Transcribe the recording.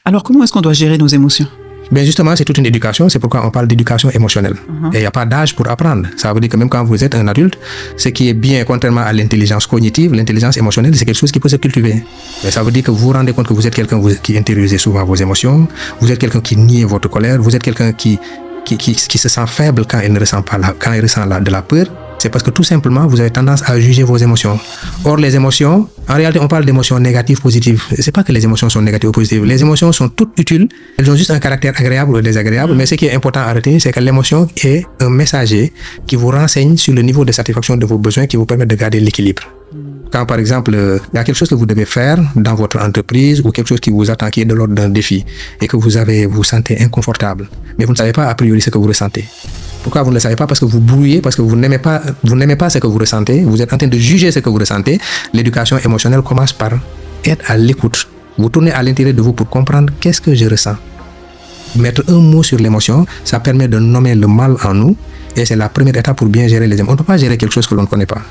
Alors, comment est-ce qu'on doit gérer nos émotions? Ben justement, c'est toute une éducation, c'est pourquoi on parle d'éducation émotionnelle. Et il n'y a pas d'âge pour apprendre. Ça veut dire que même quand vous êtes un adulte, ce qui est bien, contrairement à l'intelligence cognitive, l'intelligence émotionnelle, c'est quelque chose qui peut se cultiver. Mais ça veut dire que vous vous rendez compte que vous êtes quelqu'un qui intériorise souvent vos émotions, vous êtes quelqu'un qui nie votre colère, vous êtes quelqu'un qui se sent faible quand il ne ressent pas quand il ressent de la peur. C'est parce que tout simplement, vous avez tendance à juger vos émotions. Or, les émotions, en réalité, on parle d'émotions négatives, positives. C'est pas que les émotions sont négatives ou positives. Les émotions sont toutes utiles. Elles ont juste un caractère agréable ou désagréable. Mais ce qui est important à retenir, c'est que l'émotion est un messager qui vous renseigne sur le niveau de satisfaction de vos besoins, qui vous permet de garder l'équilibre. Quand, par exemple, il y a quelque chose que vous devez faire dans votre entreprise ou quelque chose qui vous attend, qui est de l'ordre d'un défi, et que vous sentez inconfortable, mais vous ne savez pas a priori ce que vous ressentez. Pourquoi vous ne le savez pas? Parce que vous brouillez, parce que vous n'aimez pas ce que vous ressentez, vous êtes en train de juger ce que vous ressentez. L'éducation émotionnelle commence par être à l'écoute. Vous tournez à l'intérieur de vous pour comprendre qu'est-ce que je ressens. Mettre un mot sur l'émotion, ça permet de nommer le mal en nous, et c'est la première étape pour bien gérer les émotions. On ne peut pas gérer quelque chose que l'on ne connaît pas.